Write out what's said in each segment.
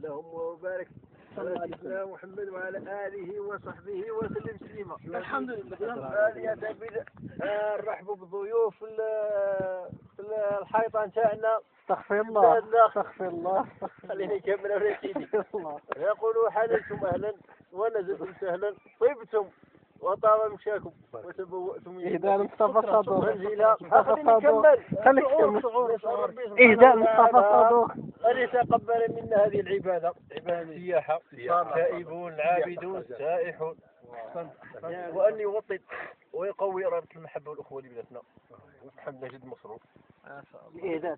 اللهم بارك على سيدنا محمد وعلى آله وصحبه وسلم تسليما. الحمد لله. نرحبوا بالضيوف في الحيطة نتاعنا. استغفر الله استغفر الله. خليني نكمل ولا سيدي. يقولوا حللتم أهلا ونزلتم سهلا طيبتم وطاب مشاكم وتبوأتم إهداء مصطفى صادق. منزلا. خليني نكمل. خليك إهداء مصطفى صادق. أن يتقبل منا هذه العبادة عبادة السياحة. تائبون عابدون سائحون. وأن يوطد ويقوي إرادة المحبة والأخوة لبلادنا. الحمد لله جد مسرور. إهداء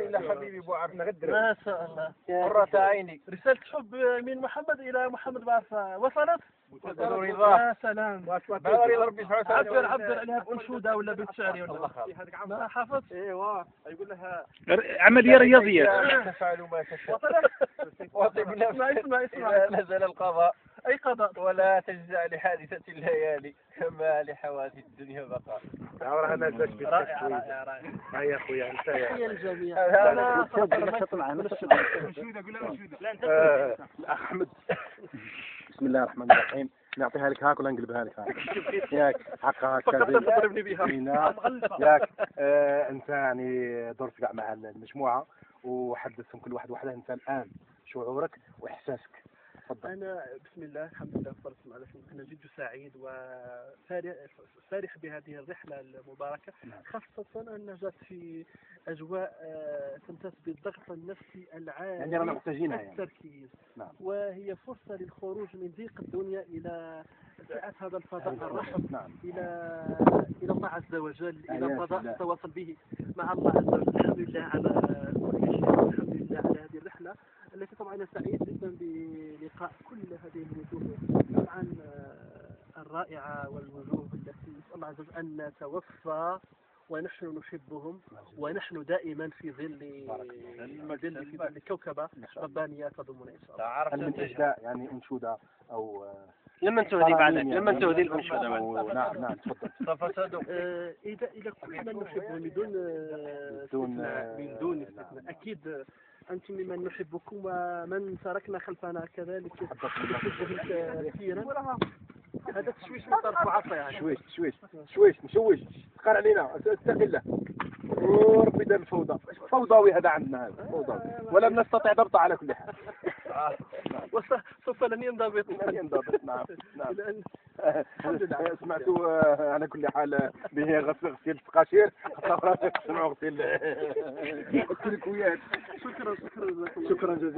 إلا حبيبي بو عبد نغدر. ما شاء الله. قرة عيني. رسالة حب من محمد إلى محمد بعث وصلت. رضاه. يا سلام. بعد رضا ربي سبحانه وتعالى. عبر عليها بأنشودة ولا بيت شعري ولا ما حافظ. ايوه يقول لها عملية رياضية. تفعلوا ما تشاء. وصلت. واطب اسمع إذا نزل القضاء أي قضاء. ولا تجزع لحادثة الليالي كما لحوادث الدنيا بقاء. رائع. هيا اخويا انت يا الجميع. احمد. بسم الله الرحمن الرحيم. نعطيها لك هاك ولا نقلبها لك هاك؟ ياك حقها تضربني بها. ياك انت يعني درت كاع مع المجموعه وحدثهم كل واحد وحده انت الان شعورك واحساسك. تفضل. أنا بسم الله الحمد لله والصلاة والسلام على رسول الله. أنا جد سعيد وفارح بهذه الرحلة المباركة، خاصة أن جات في أجواء تمتاز بالضغط النفسي العالي. يعني رانا محتاجينها يعني. التركيز. نعم. وهي فرصة للخروج من ضيق الدنيا إلى سعة هذا الفضاء الرحب. نعم. إلى الله عز وجل، إلى فضاء نتواصل به مع الله عز وجل. الحمد لله على كل شيء، الحمد لله على هذه الرحلة التي طبعا أنا سعيد جدا بلقاء كل هذه الوجوه طبعا الرائعة والوجوه التي نسأل الله عز وجل أن نتوفى ونحن نحبهم ونحن دائما في ظل كوكبة ربانية تضمنا إن شاء الله. هل من إهداء يعني أنشودة أو لما تهدي بعدك لما تهدي الأنشودة. نعم تفضل. إذا كل من نحبه من دون استثناء. أكيد أنتم ممن نحبكم ومن تركنا خلفنا كذلك نحبهم كثيرا. هذا تشويش من طرف عصا يعني. شويش مشوش قال علينا استقله وربي دار الفوضى فوضوي هذا عندنا هذا فوضوي ولم نستطع ضبطه على كل حال. سوف لن ينضبط. نعم. سمعتوا على كل حال به غسيل الفقاشير سمعوا غسيل الكويات. شكرا جزيلا.